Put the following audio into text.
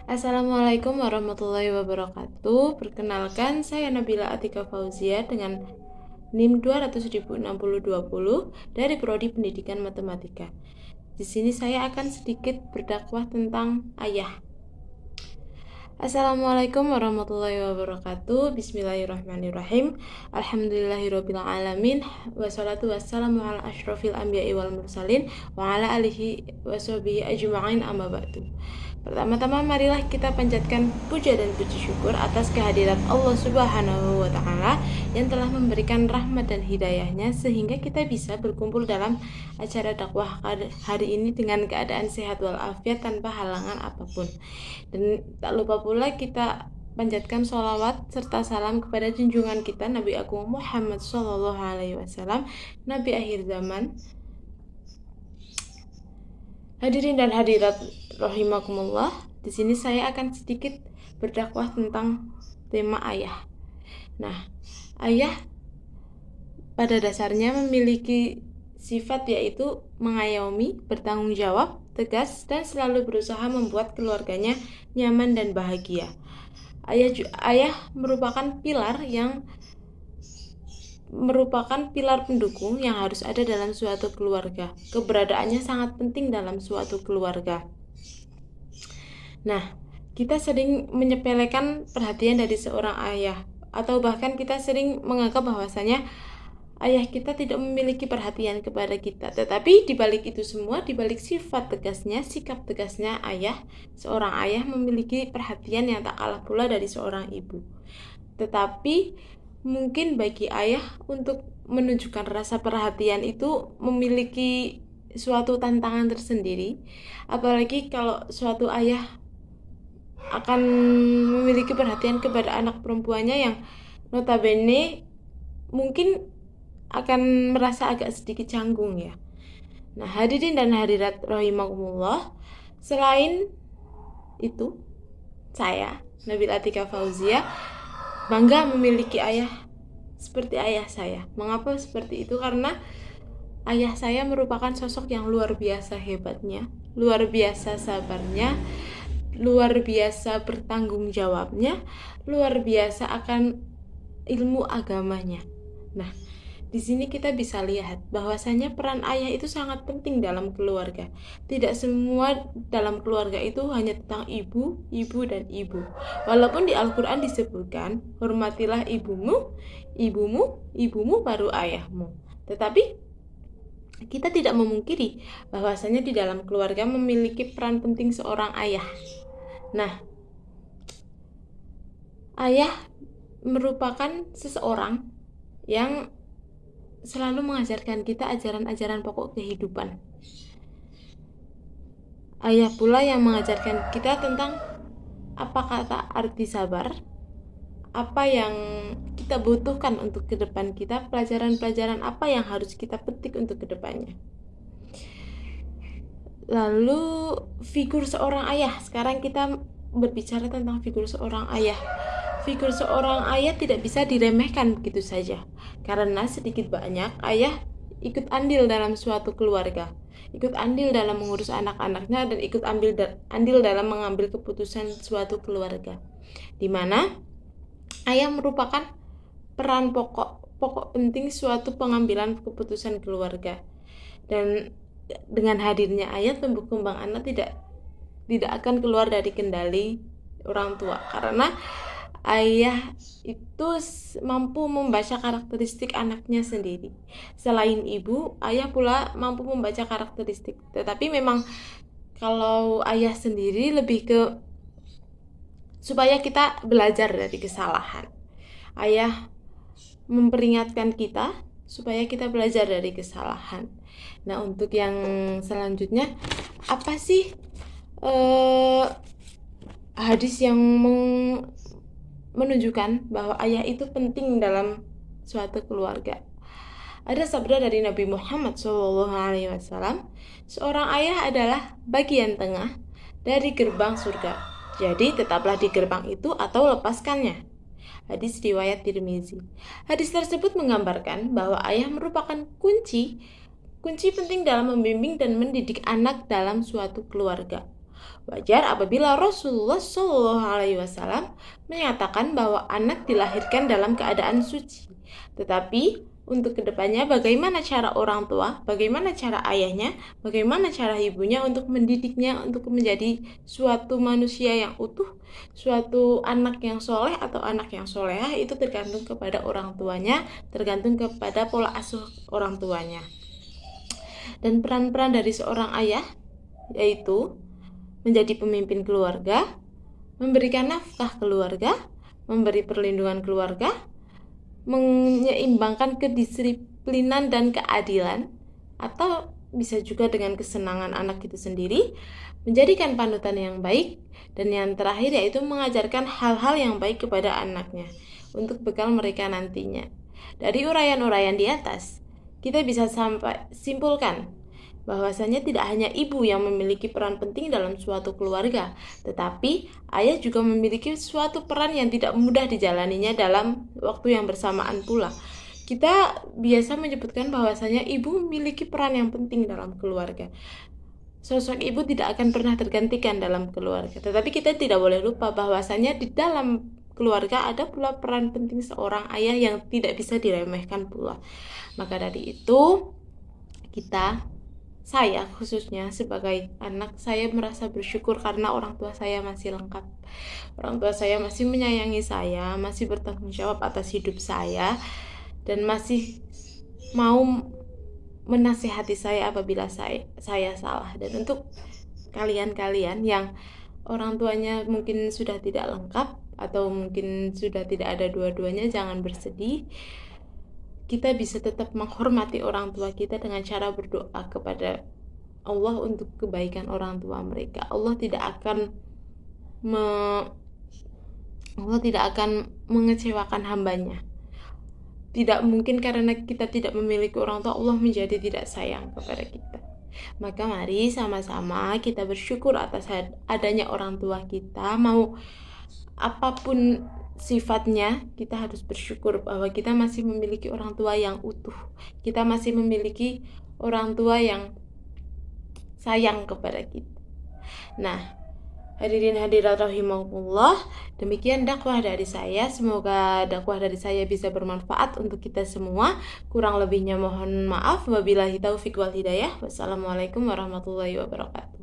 Assalamualaikum warahmatullahi wabarakatuh. Perkenalkan, saya Nabila Atika Fauzia dengan NIM 200.06020 dari Prodi Pendidikan Matematika. Di sini saya akan sedikit berdakwah tentang ayah. Assalamualaikum warahmatullahi wabarakatuh. Bismillahirrahmanirrahim. Alhamdulillahirabbil alamin. Wassalatu wassalamu ala asyrofil anbiya'i wal mursalin wa ala alihi washabihi ajma'in, amma ba'du. Pertama-tama marilah kita panjatkan puja dan puji syukur atas kehadiran Allah Subhanahu wa taala yang telah memberikan rahmat dan hidayahnya sehingga kita bisa berkumpul dalam acara dakwah hari ini dengan keadaan sehat walafiat tanpa halangan apapun. Dan tak lupa pula kita panjatkan sholawat serta salam kepada junjungan kita Nabi Agung Muhammad SAW, Nabi akhir zaman. Hadirin dan hadirat rahimakumullah, di sini saya akan sedikit berdakwah tentang tema ayah. Nah, ayah pada dasarnya memiliki sifat yaitu mengayomi, bertanggung jawab, tegas, dan selalu berusaha membuat keluarganya nyaman dan bahagia. Ayah merupakan pilar pendukung yang harus ada dalam suatu keluarga. Keberadaannya sangat penting dalam suatu keluarga. Nah, kita sering menyepelekan perhatian dari seorang ayah, atau bahkan kita sering menganggap bahwasanya ayah kita tidak memiliki perhatian kepada kita. Tetapi dibalik itu semua, dibalik sifat tegasnya, sikap tegasnya seorang ayah memiliki perhatian yang tak kalah pula dari seorang ibu. Tetapi mungkin bagi ayah untuk menunjukkan rasa perhatian itu memiliki suatu tantangan tersendiri. Apalagi kalau suatu ayah akan memiliki perhatian kepada anak perempuannya yang notabene mungkin akan merasa agak sedikit canggung ya. Nah, hadirin dan hadirat rahimakumullah, selain itu, saya Nabila Atika Fauzia bangga memiliki ayah seperti ayah saya. Mengapa seperti itu? Karena ayah saya merupakan sosok yang luar biasa hebatnya, luar biasa sabarnya, luar biasa bertanggung jawabnya, luar biasa akan ilmu agamanya. Nah, di sini kita bisa lihat bahwasanya peran ayah itu sangat penting dalam keluarga. Tidak semua dalam keluarga itu hanya tentang ibu, dan ibu. Walaupun di Al-Quran disebutkan, hormatilah ibumu, ibumu baru ayahmu. Tetapi kita tidak memungkiri bahwasanya di dalam keluarga memiliki peran penting seorang ayah. Nah, ayah merupakan seseorang yang selalu mengajarkan kita ajaran-ajaran pokok kehidupan. Ayah pula yang mengajarkan kita tentang apa kata arti sabar, apa yang kita butuhkan untuk ke depan kita, pelajaran-pelajaran apa yang harus kita petik untuk ke depannya. Lalu figur seorang ayah. Sekarang kita berbicara tentang figur seorang ayah. Figur seorang ayah tidak bisa diremehkan begitu saja, karena sedikit banyak ayah ikut andil dalam suatu keluarga, ikut andil dalam mengurus anak-anaknya, dan ikut andil dalam mengambil keputusan suatu keluarga, di mana ayah merupakan peran pokok penting suatu pengambilan keputusan keluarga. Dan dengan hadirnya ayah, tumbuh kembang anak tidak akan keluar dari kendali orang tua, karena ayah itu mampu membaca karakteristik anaknya sendiri. Selain ibu, ayah pula mampu membaca karakteristik. Tetapi memang kalau ayah sendiri lebih ke supaya kita belajar dari kesalahan. Ayah memperingatkan kita supaya kita belajar dari kesalahan. Nah, untuk yang selanjutnya, apa sih hadis yang menunjukkan bahwa ayah itu penting dalam suatu keluarga? Ada sabda dari Nabi Muhammad SAW, seorang ayah adalah bagian tengah dari gerbang surga. Jadi tetaplah di gerbang itu atau lepaskannya. Hadis riwayat Tirmizi. Hadis tersebut menggambarkan bahwa ayah merupakan kunci penting dalam membimbing dan mendidik anak dalam suatu keluarga. Wajar apabila Rasulullah SAW menyatakan bahwa anak dilahirkan dalam keadaan suci. Tetapi untuk kedepannya bagaimana cara orang tua, bagaimana cara ayahnya, bagaimana cara ibunya untuk mendidiknya untuk menjadi suatu manusia yang utuh, suatu anak yang soleh atau anak yang solehah, itu tergantung kepada orang tuanya, tergantung kepada pola asuh orang tuanya. Dan peran-peran dari seorang ayah yaitu menjadi pemimpin keluarga, memberikan nafkah keluarga, memberi perlindungan keluarga, menyeimbangkan kedisiplinan dan keadilan, atau bisa juga dengan kesenangan anak itu sendiri, menjadikan panutan yang baik, dan yang terakhir yaitu mengajarkan hal-hal yang baik kepada anaknya untuk bekal mereka nantinya. Dari uraian-uraian di atas, kita bisa sampai simpulkan bahwasanya tidak hanya ibu yang memiliki peran penting dalam suatu keluarga, tetapi ayah juga memiliki suatu peran yang tidak mudah dijalaninya dalam waktu yang bersamaan pula. Kita biasa menyebutkan bahwasanya ibu memiliki peran yang penting dalam keluarga. Sosok ibu tidak akan pernah tergantikan dalam keluarga, tetapi kita tidak boleh lupa bahwasanya di dalam keluarga ada pula peran penting seorang ayah yang tidak bisa diremehkan pula. Maka dari itu, saya khususnya sebagai anak, saya merasa bersyukur karena orang tua saya masih lengkap. Orang tua saya masih menyayangi saya, masih bertanggung jawab atas hidup saya, dan masih mau menasihati saya apabila saya salah. Dan untuk kalian-kalian yang orang tuanya mungkin sudah tidak lengkap atau mungkin sudah tidak ada dua-duanya, jangan bersedih. Kita bisa tetap menghormati orang tua kita dengan cara berdoa kepada Allah untuk kebaikan orang tua mereka. Allah tidak akan mengecewakan hambanya. Tidak mungkin karena kita tidak memiliki orang tua Allah menjadi tidak sayang kepada kita. Maka mari sama-sama kita bersyukur atas adanya orang tua kita. Mau apapun sifatnya, kita harus bersyukur bahwa kita masih memiliki orang tua yang utuh. Kita masih memiliki orang tua yang sayang kepada kita. Nah, hadirin hadirat rahimakumullah, demikian dakwah dari saya. Semoga dakwah dari saya bisa bermanfaat untuk kita semua. Kurang lebihnya mohon maaf. Wabillahi taufiq wal hidayah. Wassalamualaikum warahmatullahi wabarakatuh.